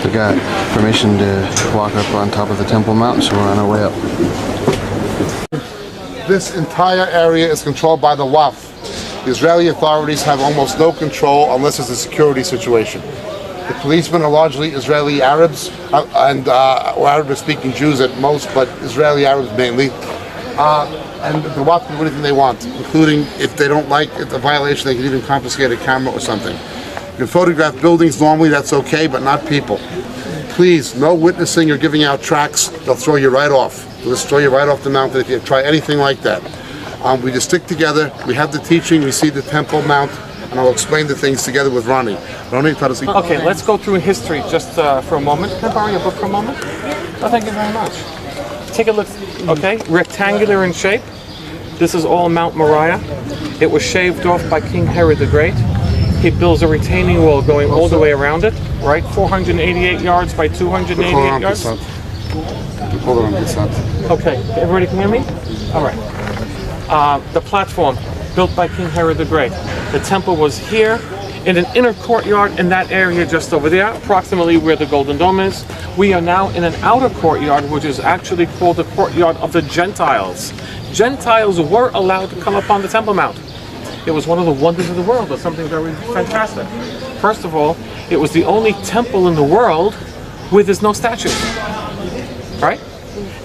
We got permission to walk up on top of the Temple Mount, so we're on our way up. This entire area is controlled by the Waqf. The Israeli authorities have almost no control unless it's a security situation. The policemen are largely Israeli Arabs or Arabic-speaking Jews at most, but Israeli Arabs mainly. And the Waqf can do anything they want, including if they don't like a violation, they can even confiscate a camera or something. You can photograph buildings normally, that's okay, but not people. Please, no witnessing or giving out tracts. They'll throw you right off. They'll just throw you right off the mountain if you try anything like that. We just stick together. We have the teaching. We see the Temple Mount, and I'll explain the things together with Ronnie. Okay, let's go through history just for a moment. Can I borrow your book for a moment? Oh, thank you very much. Take a look. Okay, rectangular in shape. This is all Mount Moriah. It was shaved off by King Herod the Great. He builds a retaining wall going all the way around it, right? 488 yards by 288 yards. Okay, everybody can hear me? All right. The platform built by King Herod the Great. The temple was here in an inner courtyard in that area just over there, approximately where the Golden Dome is. We are now in an outer courtyard, which is actually called the courtyard of the Gentiles. Gentiles were allowed to come upon the Temple Mount. It was one of the wonders of the world, or something very fantastic. First of all, it was the only temple in the world where there's no statues. Right?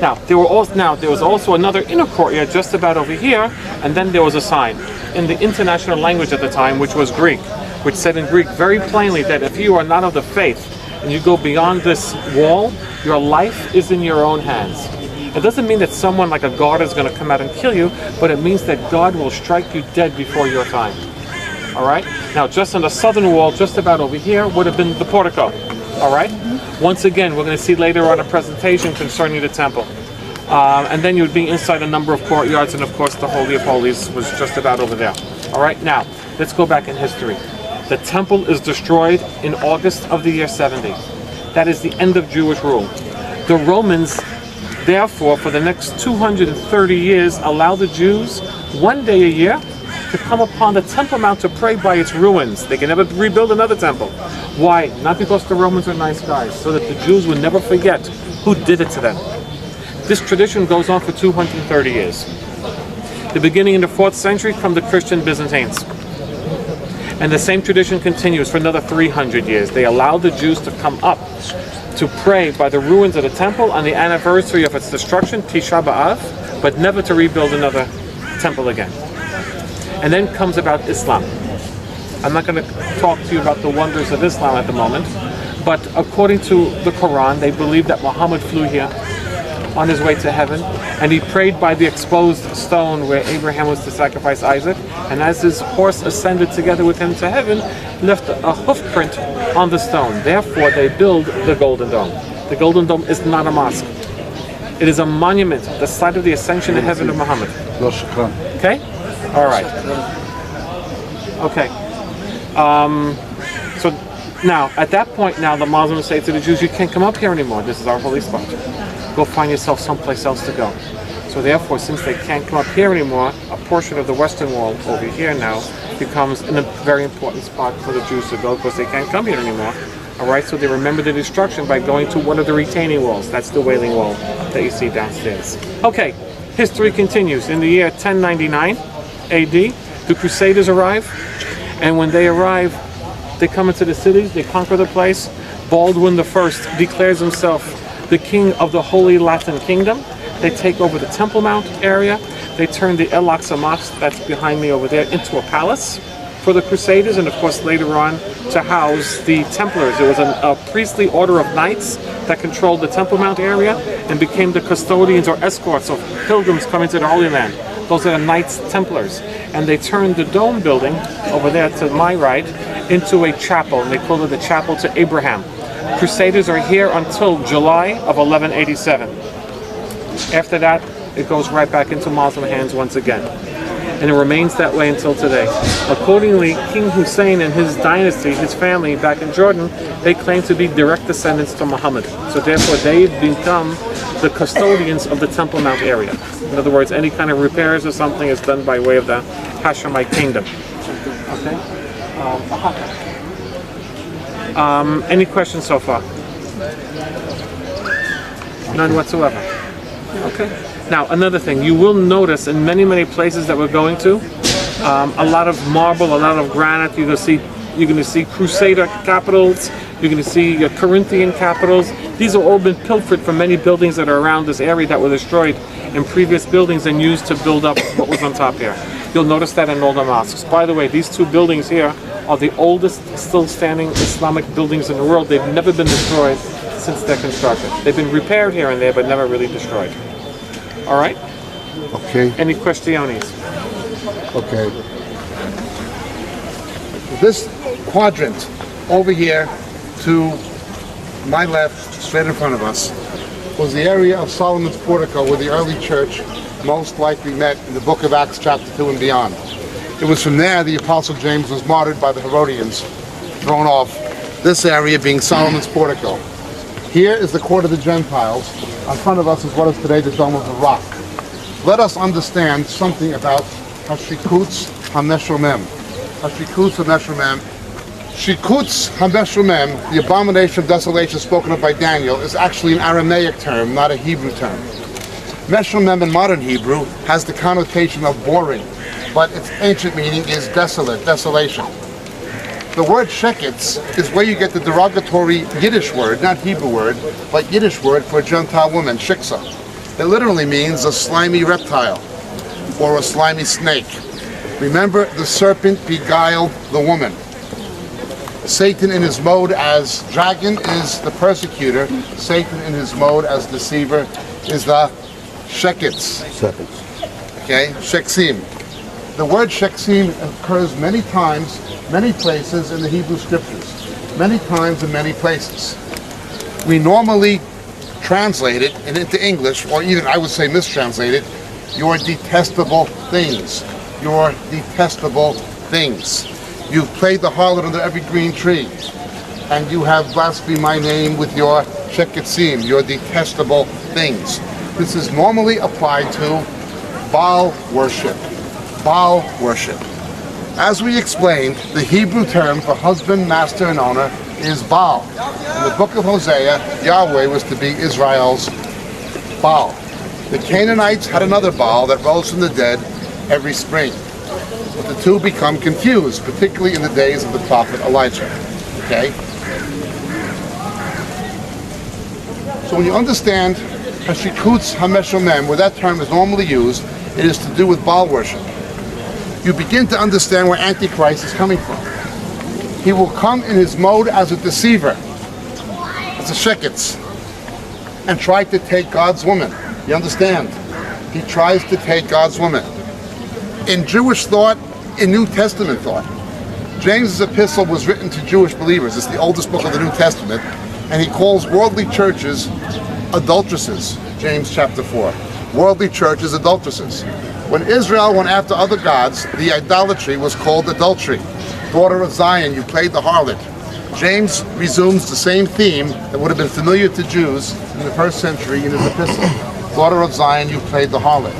Now, there was also another inner courtyard just about over here, and then there was a sign in the international language at the time, which was Greek, which said in Greek very plainly that if you are not of the faith and you go beyond this wall, your life is in your own hands. It doesn't mean that someone like a guard is going to come out and kill you, but it means that God will strike you dead before your time. All right? Now, just on the southern wall, just about over here, would have been the portico. All right? Once again, we're going to see later on a presentation concerning the temple. And then you would be inside a number of courtyards, and of course the Holy of Holies was just about over there. All right? Now, let's go back in history. The temple is destroyed in August of the year 70. That is the end of Jewish rule. The Romans, therefore, for the next 230 years, allow the Jews one day a year to come upon the Temple Mount to pray by its ruins. They can never rebuild another temple. Why? Not because the Romans are nice guys, so that the Jews would never forget who did it to them. This tradition goes on for 230 years. The beginning in the 4th century from the Christian Byzantines. And the same tradition continues for another 300 years. They allow the Jews to come up to pray by the ruins of the temple on the anniversary of its destruction, Tisha B'Av, but never to rebuild another temple again. And then comes about Islam. I'm not going to talk to you about the wonders of Islam at the moment, but according to the Quran, they believe that Muhammad flew here on his way to heaven, and he prayed by the exposed stone where Abraham was to sacrifice Isaac, and as his horse ascended together with him to heaven, left a hoof print on the stone. Therefore, they build the Golden Dome. The Golden Dome is not a mosque. It is a monument, the site of the ascension to heaven of Muhammad. Okay? All right. Okay. So now, at that point now, the Muslims say to the Jews, you can't come up here anymore. This is our holy spot. Go find yourself someplace else to go. So therefore, since they can't come up here anymore, a portion of the western wall over here now becomes a very important spot for the Jews to go because they can't come here anymore. All right, so they remember the destruction by going to one of the retaining walls. That's the Wailing Wall that you see downstairs. Okay, history continues. In the year 1099 AD, the Crusaders arrive, and when they arrive, they come into the city, they conquer the place. Baldwin I declares himself the king of the Holy Latin Kingdom. They take over the Temple Mount area. They turn the El-Aqsa Mosque, that's behind me over there, into a palace for the Crusaders, and of course later on to house the Templars. There was a priestly order of knights that controlled the Temple Mount area and became the custodians or escorts of pilgrims coming to the Holy Land. Those are the Knights Templars. And they turned the dome building over there to my right into a chapel, and they called it the Chapel to Abraham. Crusaders are here until July of 1187. After that, it goes right back into Muslim hands once again. And it remains that way until today. Accordingly, King Hussein and his dynasty, his family back in Jordan, they claim to be direct descendants to Muhammad. So therefore, they've become the custodians of the Temple Mount area. In other words, any kind of repairs or something is done by way of the Hashemite kingdom. Okay? Any questions so far? None whatsoever. Okay. Now, another thing, you will notice in many, many places that we're going to, a lot of marble, a lot of granite. You're going to see Crusader capitals. You're going to see Corinthian capitals. These have all been pilfered from many buildings that are around this area that were destroyed in previous buildings and used to build up what was on top here. You'll notice that in all the mosques. By the way, these two buildings here are the oldest still standing Islamic buildings in the world. They've never been destroyed since they're constructed. They've been repaired here and there, but never really destroyed. All right? Okay. Any questiones? Okay. This quadrant over here to my left, straight in front of us, was the area of Solomon's portico where the early church most likely met in the book of Acts chapter 2 and beyond. It was from there the Apostle James was martyred by the Herodians, thrown off, this area being Solomon's portico. Here is the court of the Gentiles. In front of us is what is today the Dome of the Rock. Let us understand something about Hashikutz HaMeshomem. Hashikutz HaMeshomem. Shikutz HaMeshomem, the abomination of desolation spoken of by Daniel, is actually an Aramaic term, not a Hebrew term. Meshomem in modern Hebrew has the connotation of boring, but its ancient meaning is desolate, desolation. The word sheketz is where you get the derogatory Yiddish word, not Hebrew word, but Yiddish word for a Gentile woman, shiksa. It literally means a slimy reptile or a slimy snake. Remember, the serpent beguiled the woman. Satan in his mode as dragon is the persecutor. Satan in his mode as deceiver is the sheketz. Okay, sheksim. The word sheksim occurs many times, many places in the Hebrew scriptures. Many times in many places. We normally translate it into English, or even I would say mistranslate it, your detestable things. Your detestable things. You've played the harlot under every green tree, and you have blasphemed my name with your sheketzim, your detestable things. This is normally applied to Baal worship. Baal worship. As we explained, the Hebrew term for husband, master, and owner is Baal. In the book of Hosea, Yahweh was to be Israel's Baal. The Canaanites had another Baal that rose from the dead every spring. But the two become confused, particularly in the days of the prophet Elijah. Okay? So when you understand Hashikutz HaMeshomem, where that term is normally used, it is to do with Baal worship. You begin to understand where Antichrist is coming from. He will come in his mode as a deceiver, as a sheketz, and try to take God's woman. You understand? He tries to take God's woman. In Jewish thought, in New Testament thought, James's epistle was written to Jewish believers. It's the oldest book of the New Testament, and he calls worldly churches adulteresses, James chapter 4. Worldly churches adulteresses. When Israel went after other gods, the idolatry was called adultery. Daughter of Zion, you played the harlot. James resumes the same theme that would have been familiar to Jews in the first century in his epistle. Daughter of Zion, you played the harlot.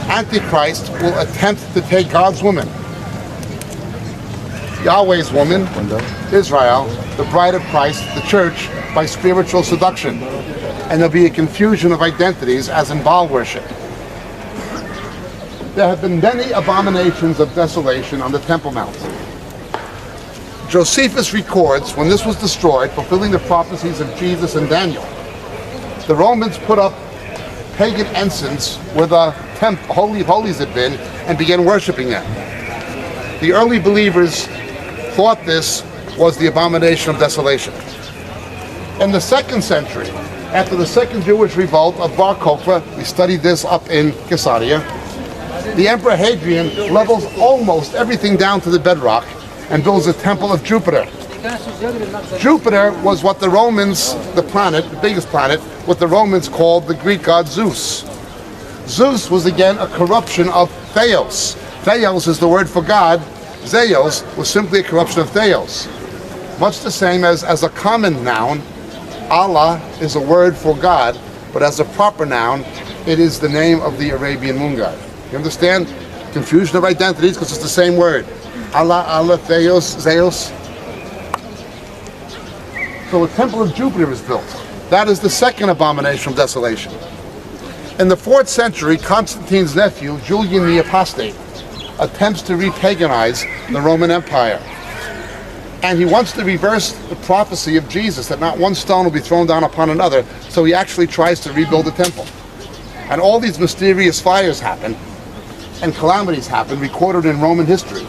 Antichrist will attempt to take God's woman, Yahweh's woman, Israel, the bride of Christ, the church, by spiritual seduction. And there'll be a confusion of identities as in Baal worship. There have been many abominations of desolation on the Temple Mount. Josephus records when this was destroyed, fulfilling the prophecies of Jesus and Daniel, the Romans put up pagan ensigns where the Holy of Holies had been and began worshiping them. The early believers thought this was the abomination of desolation. In the 2nd century, after the second Jewish revolt of Bar Kokhba, we studied this up in Caesarea, the Emperor Hadrian levels almost everything down to the bedrock and builds a temple of Jupiter. Jupiter was what the Romans, the planet, the biggest planet, what the Romans called the Greek god Zeus. Zeus was again a corruption of Theos. Theos is the word for God. Zeus was simply a corruption of Theos. Much the same as a common noun, Allah is a word for God, but as a proper noun, it is the name of the Arabian moon god. You understand? Confusion of identities because it's the same word. Allah, Allah, Theos, Zeus. So a temple of Jupiter is built. That is the second abomination of desolation. In the 4th century, Constantine's nephew, Julian the Apostate, attempts to repaganize the Roman Empire. And he wants to reverse the prophecy of Jesus, that not one stone will be thrown down upon another, so he actually tries to rebuild the temple. And all these mysterious fires happen, and calamities happen, recorded in Roman history.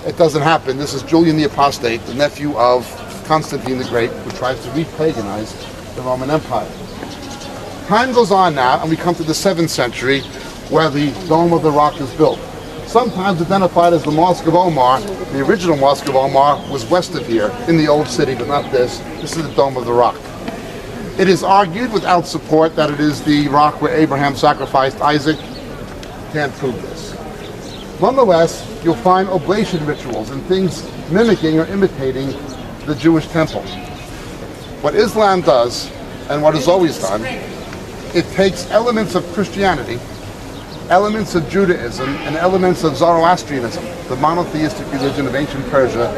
It doesn't happen. This is Julian the Apostate, the nephew of Constantine the Great, who tries to repaganize the Roman Empire. Time goes on now, and we come to the 7th century, where the Dome of the Rock is built. Sometimes identified as the Mosque of Omar. The original Mosque of Omar was west of here, in the old city, but not this. This is the Dome of the Rock. It is argued without support that it is the rock where Abraham sacrificed Isaac. Can't prove this. Nonetheless, you'll find oblation rituals and things mimicking or imitating the Jewish temple. What Islam does, and what is always done, it takes elements of Christianity, elements of Judaism, and elements of Zoroastrianism, the monotheistic religion of ancient Persia,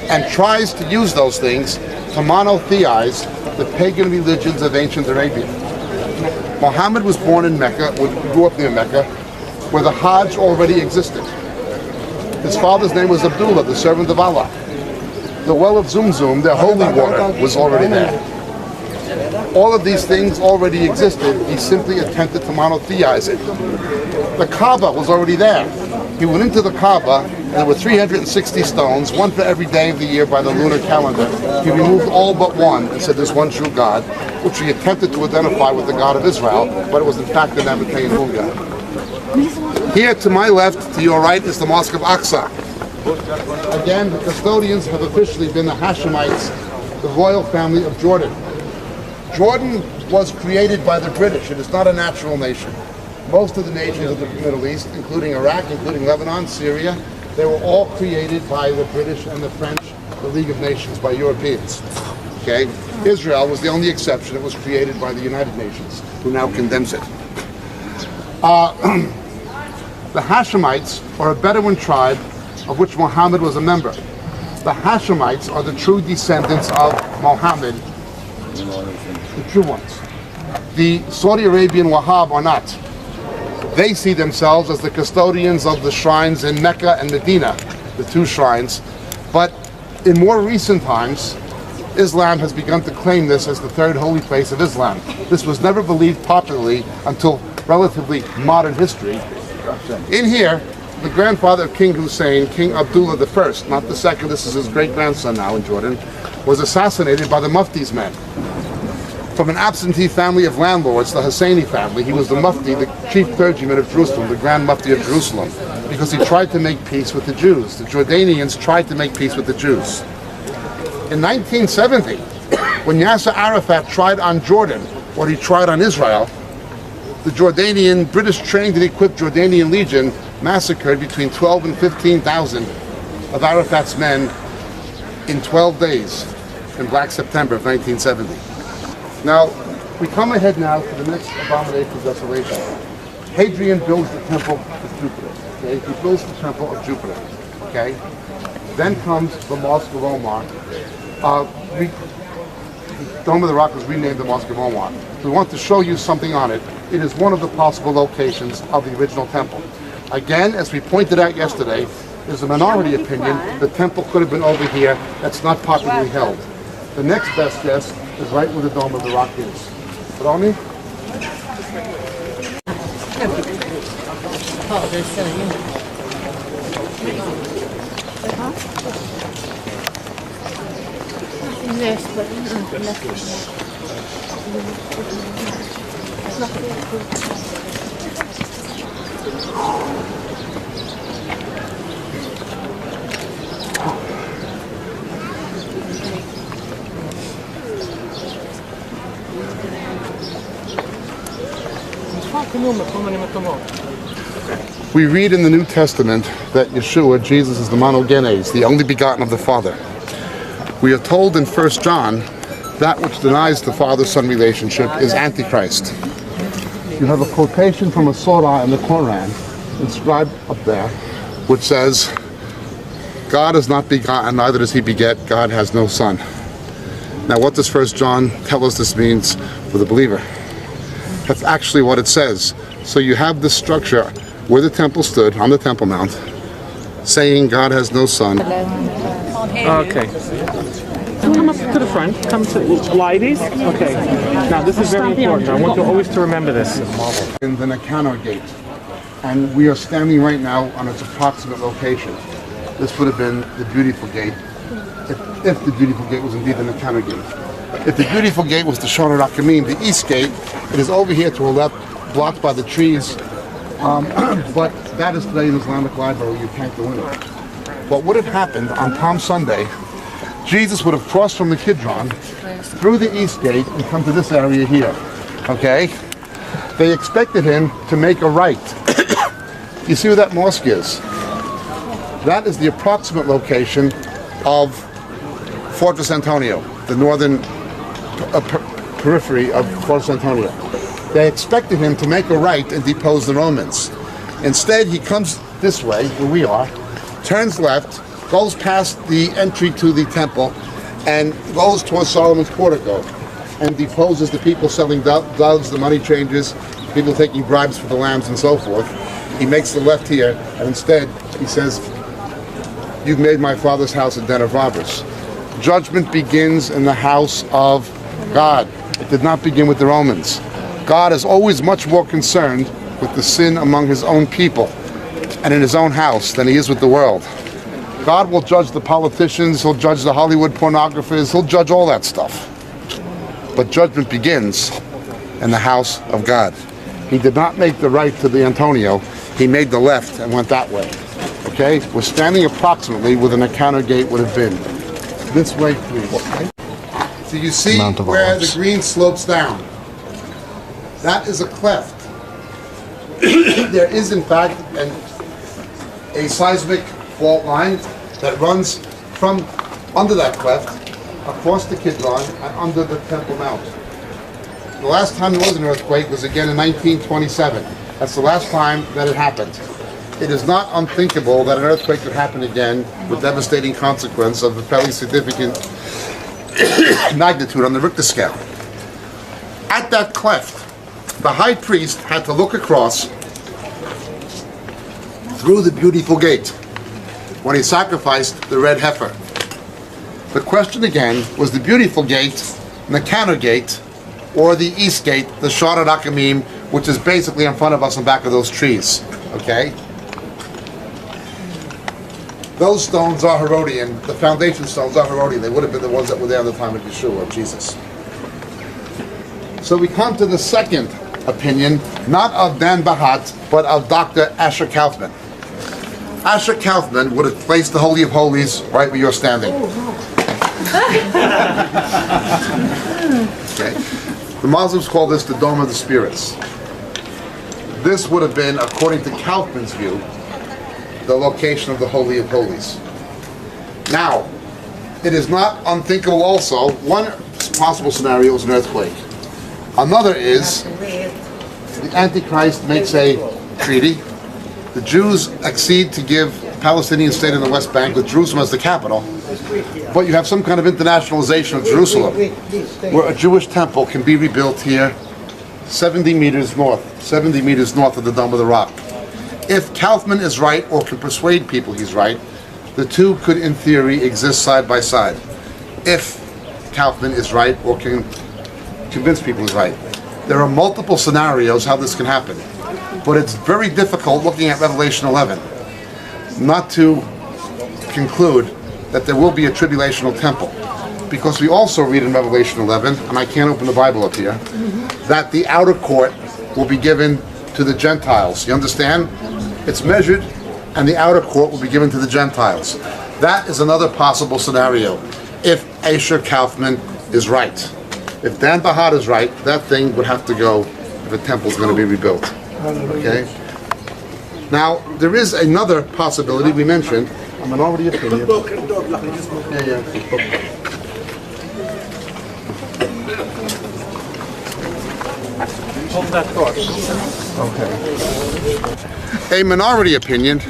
and tries to use those things to monotheize the pagan religions of ancient Arabia. Muhammad was born in Mecca, grew up near Mecca, where the Hajj already existed. His father's name was Abdullah, the servant of Allah. The well of Zumzum, their holy water, was already there. All of these things already existed. He simply attempted to monotheize it. The Kaaba was already there. He went into the Kaaba, and there were 360 stones, one for every day of the year by the lunar calendar. He removed all but one and said there's one true God, which he attempted to identify with the God of Israel, but it was in fact the Nabatean moon god. Here to my left, to your right, is the Mosque of Aqsa. Again, the custodians have officially been the Hashemites, the royal family of Jordan. Jordan was created by the British. It is not a natural nation. Most of the nations of the Middle East, including Iraq, including Lebanon, Syria, they were all created by the British and the French, the League of Nations, by Europeans. Okay? Israel was the only exception. It was created by the United Nations, who now condemns it. The Hashemites are a Bedouin tribe of which Muhammad was a member. The Hashemites are the true descendants of Muhammad, the true ones. The Saudi Arabian Wahhab are not. They see themselves as the custodians of the shrines in Mecca and Medina, the two shrines. But in more recent times, Islam has begun to claim this as the third holy place of Islam. This was never believed popularly until relatively modern history. In here, the grandfather of King Hussein, King Abdullah I, not the second, this is his great-grandson now in Jordan, was assassinated by the Mufti's men. From an absentee family of landlords, the Husseini family, he was the Mufti, the chief clergyman of Jerusalem, the Grand Mufti of Jerusalem, because he tried to make peace with the Jews. The Jordanians tried to make peace with the Jews. In 1970, when Yasser Arafat tried on Jordan what he tried on Israel, the Jordanian, British trained and equipped Jordanian Legion massacred between 12 and 15,000 of Arafat's men in 12 days in Black September of 1970. Now, we come ahead now to the next abomination of desolation. Hadrian builds the temple of Jupiter. Okay, he builds the temple of Jupiter. Okay, then comes the Mosque of Omar. The Dome of the Rock was renamed the Mosque of Omar. We want to show you something on it. It is one of the possible locations of the original temple. Again, as we pointed out yesterday, there's a minority opinion the temple could have been over here. That's not popularly held. The next best guess is right where the Dome of the Rock is. Romy? We read in the New Testament that Yeshua, Jesus, is the monogenes, the only begotten of the Father. We are told in 1 John that which denies the Father-Son relationship is Antichrist. You have a quotation from a surah in the Quran, inscribed up there, which says, God is not begotten, neither does he beget, God has no son. Now, what does 1 John tell us this means for the believer? That's actually what it says. So you have this structure where the temple stood, on the Temple Mount, saying God has no son. Okay. Come up to the front. Come to ladies. Okay. Now this is very important. I want you always to remember this. In the Nicanor Gate. And we are standing right now on its approximate location. This would have been the Beautiful Gate, if the Beautiful Gate was indeed the Nicanor Gate. If the Beautiful Gate was the Shana Rakamim, the East Gate, it is over here to our left, blocked by the trees. But that is today an Islamic library, you can't go in it. What would have happened on Palm Sunday, Jesus would have crossed from the Kidron through the East Gate and come to this area here, okay? They expected him to make a right. You see where that mosque is? That is the approximate location of Fortress Antonio, the northern periphery of Fortress Antonio. They expected him to make a right and depose the Romans. Instead, he comes this way, where we are, turns left, goes past the entry to the temple, and goes towards Solomon's portico, and deposes the people selling doves, the money changers, people taking bribes for the lambs, and so forth. He makes the left here, and instead, he says, "You've made my father's house a den of robbers." Judgment begins in the house of God. It did not begin with the Romans. God is always much more concerned with the sin among his own people and in his own house than he is with the world. God will judge the politicians, he'll judge the Hollywood pornographers, he'll judge all that stuff. But judgment begins in the house of God. He did not make the right to the Antonio, he made the left and went that way. Okay? We're standing approximately where the Nicanor Gate would have been. This way, please. Okay? So you see where the green slopes down. That is a cleft. There is, in fact, a seismic fault line that runs from under that cleft across the Kidron and under the Temple Mount. The last time there was an earthquake was again in 1927. That's the last time that it happened. It is not unthinkable that an earthquake could happen again with devastating consequence of a fairly significant magnitude on the Richter scale. At that cleft, the high priest had to look across through the Beautiful Gate when he sacrificed the red heifer. The question again was the Beautiful Gate, Nicanor Gate, or the East Gate, the Shara Rakamim, which is basically in front of us and back of those trees. Okay? Those stones are Herodian. The foundation stones are Herodian. They would have been the ones that were there in the time of Yeshua, of Jesus. So we come to the second opinion, not of Dan Bahat, but of Dr. Asher Kaufman. Asher Kaufman would have placed the Holy of Holies right where you're standing. Okay. The Muslims call this the Dome of the Spirits. This would have been, according to Kaufman's view, the location of the Holy of Holies. Now, it is not unthinkable also, one possible scenario is an earthquake. Another is the Antichrist makes a treaty. The Jews accede to give Palestinian state in the West Bank with Jerusalem as the capital. But you have some kind of internationalization of Jerusalem where a Jewish temple can be rebuilt here 70 meters north of the Dome of the Rock. If Kaufman is right or can persuade people he's right, the two could in theory exist side by side. If Kaufman is right or can convince people he's right. There are multiple scenarios how this can happen. But it's very difficult looking at Revelation 11 not to conclude that there will be a tribulational temple. Because we also read in Revelation 11, and I can't open the Bible up here, that the outer court will be given to the Gentiles. You understand? It's measured, and the outer court will be given to the Gentiles. That is another possible scenario, if Asher Kaufman is right. If Dan Bahat is right, that thing would have to go if a temple is going to be rebuilt. Okay? Now, there is another possibility we mentioned. I'm an already opinion. Hold that thought. Okay. A minority opinion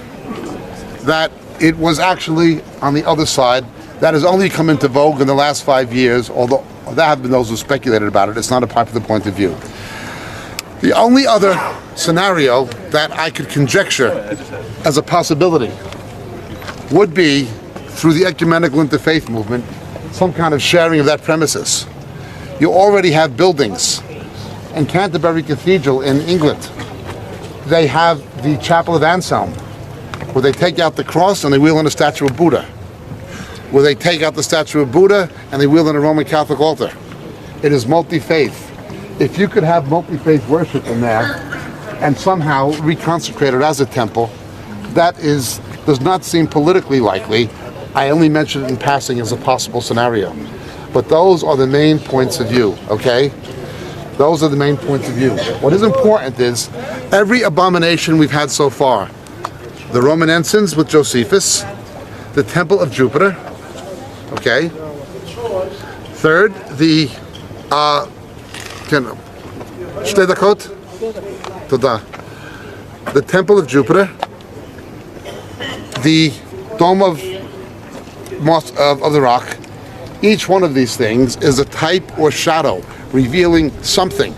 that it was actually on the other side that has only come into vogue in the last 5 years, although there have been those who speculated about it. It's not a popular point of view. The only other scenario that I could conjecture as a possibility would be through the ecumenical interfaith movement, some kind of sharing of that premises. You already have buildings. In Canterbury Cathedral in England, they have the Chapel of Anselm, where they take out the cross and they wheel in a statue of Buddha. Where they take out the statue of Buddha and they wheel in a Roman Catholic altar. It is multi-faith. If you could have multi-faith worship in there and somehow reconsecrate it as a temple, that does not seem politically likely. I only mention it in passing as a possible scenario. But those are the main points of view, okay? Those are the main points of view. What is important is every abomination we've had so far, the Roman ensigns with Josephus, the Temple of Jupiter, okay? Third, the the Temple of Jupiter, the Dome of the Rock. Each one of these things is a type or shadow revealing something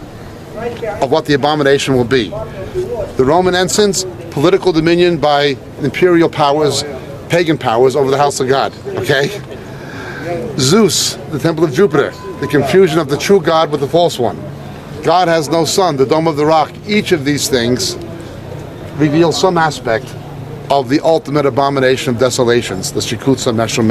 of what the abomination will be. The Roman ensigns, political dominion by imperial powers, pagan powers over the house of God, okay? Zeus, the Temple of Jupiter, the confusion of the true God with the false one. God has no son, the Dome of the Rock. Each of these things reveals some aspect of the ultimate abomination of desolations, the Shikutsa Meshul